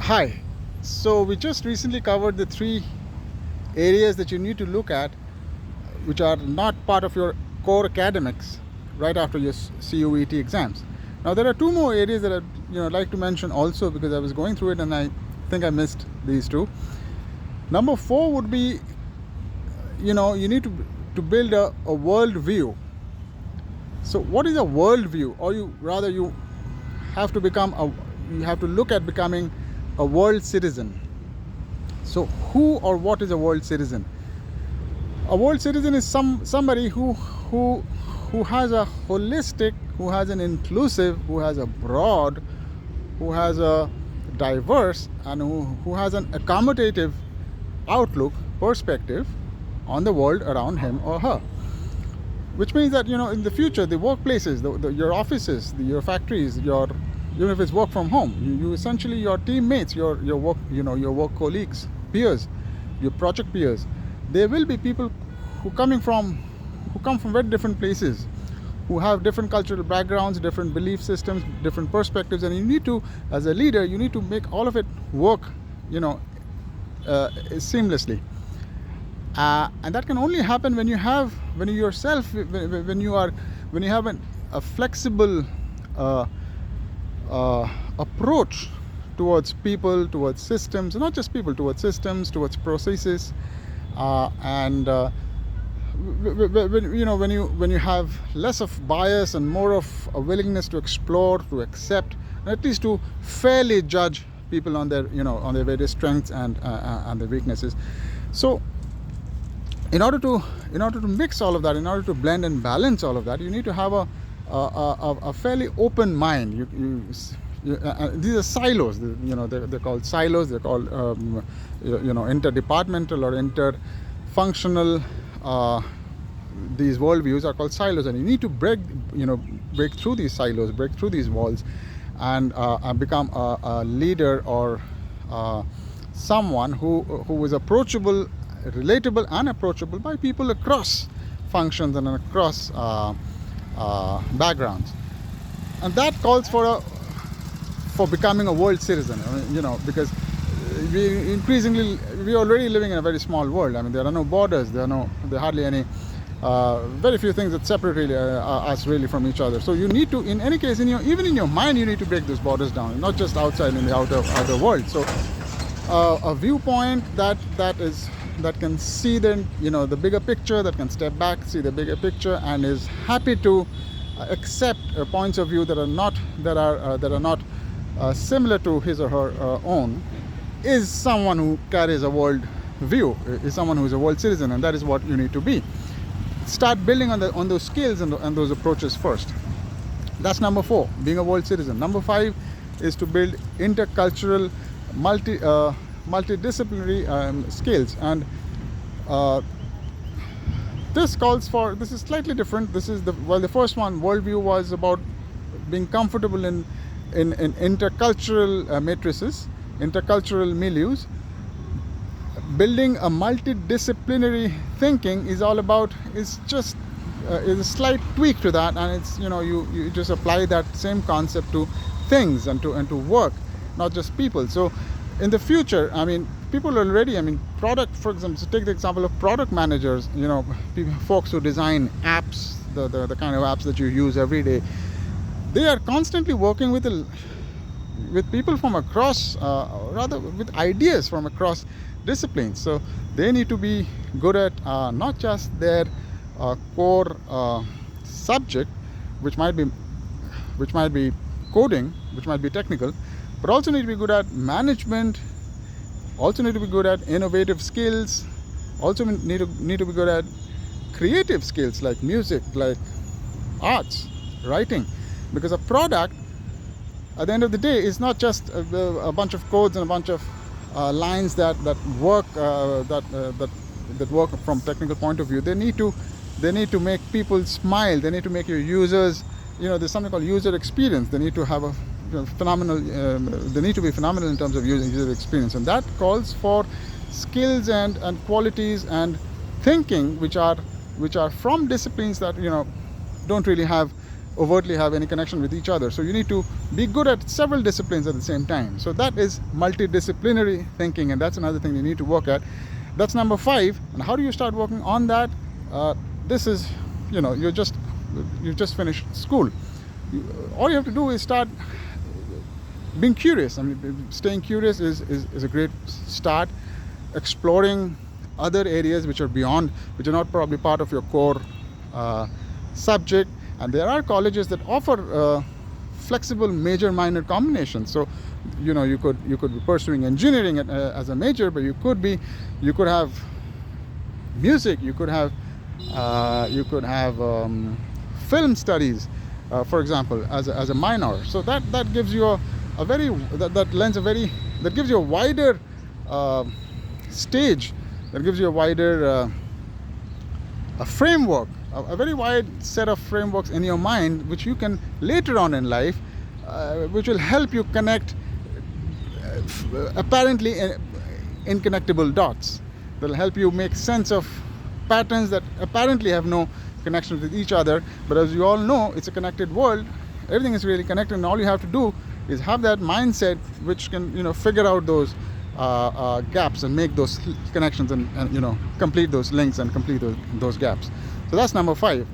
Hi. So we just recently covered the three areas that you need to look at, which are not part of your core academics right after your CUET exams. Now there are two more areas that I'd like to mention also, because I was going through it and I think I missed these two. Number four would be, you need to build a world view. So what is a world view? Or you have to you have to look at becoming a world citizen. So who or what is a world citizen? A world citizen is somebody who has a holistic, who has an inclusive, who has a broad, who has a diverse, and who has an accommodative outlook, perspective on the world around him or her. Which means that in the future, the workplaces, your offices, your factories, even if it's work from home, you essentially, your teammates, your work, your work colleagues, peers, your project peers, there will be people who come from very different places, who have different cultural backgrounds, different belief systems, different perspectives, and you need to, as a leader, you need to make all of it work, seamlessly. And that can only happen when you have a flexible approach towards people, towards systems, not just people, towards systems, towards processes, and when you have less of bias and more of a willingness to explore, to accept, and at least to fairly judge people on their various strengths and their weaknesses. So in order to mix all of that, in order to blend and balance all of that, you need to have a fairly open mind. These are silos. They're called silos. They're called interdepartmental or interfunctional. These worldviews are called silos, and you need to break through these silos, break through these walls, and become a leader or someone who is approachable, relatable, and approachable by people across functions and across backgrounds. And that calls for becoming a world citizen. Because we're already living in a very small world. I mean, there are no borders. There are hardly any. Very few things that separate us really from each other. So you need to, in any case, even in your mind, you need to break those borders down, not just outside in the outer world. So a viewpoint that can see the bigger picture, that can step back, see the bigger picture, and is happy to accept points of view that are not similar to his or her own, is someone who carries a world view, is someone who is a world citizen, and that is what you need to be. Start building on those skills and those approaches first. That's number four, being a world citizen. Number five is to build intercultural, multidisciplinary skills, and this is slightly different. The first one, worldview, was about being comfortable in intercultural matrices, intercultural milieus. Building a multidisciplinary thinking is just a slight tweak to that, and it's you just apply that same concept to things and to work, not just people. So in the future, people already, product, for example, so take the example of product managers, folks who design apps, the kind of apps that you use every day. They are constantly working with people from across, with ideas from across disciplines. So they need to be good at not just their core subject, which might be coding, which might be technical, but also need to be good at management, also need to be good at innovative skills, also need to be good at creative skills like music, like arts, writing. Because a product, at the end of the day, is not just a bunch of codes and a bunch of lines that work that work from technical point of view. They need to make people smile. They need to make your users, there's something called user experience. They need to have a phenomenal. They need to be phenomenal in terms of user experience, and that calls for skills and qualities and thinking which are from disciplines that don't really have overtly have any connection with each other. So you need to be good at several disciplines at the same time. So that is multidisciplinary thinking, and that's another thing you need to work at. That's number 5. And how do you start working on that? This is, you just finished school. All you have to do is start being curious. I mean, staying curious is a great start. Exploring other areas which are not probably part of your core subject. And there are colleges that offer flexible major minor combinations. So you could be pursuing engineering as a major, but you could have music, you could have film studies, for example, as a minor. So that gives you that gives you a wider stage, that gives you a wider a framework, a very wide set of frameworks in your mind, which you can later on in life, which will help you connect apparently inconnectable dots. They'll help you make sense of patterns that apparently have no connection with each other. But as you all know, it's a connected world. Everything is really connected, and all you have to do is have that mindset which can figure out those gaps and make those connections and complete those links and complete those gaps. So that's number 5.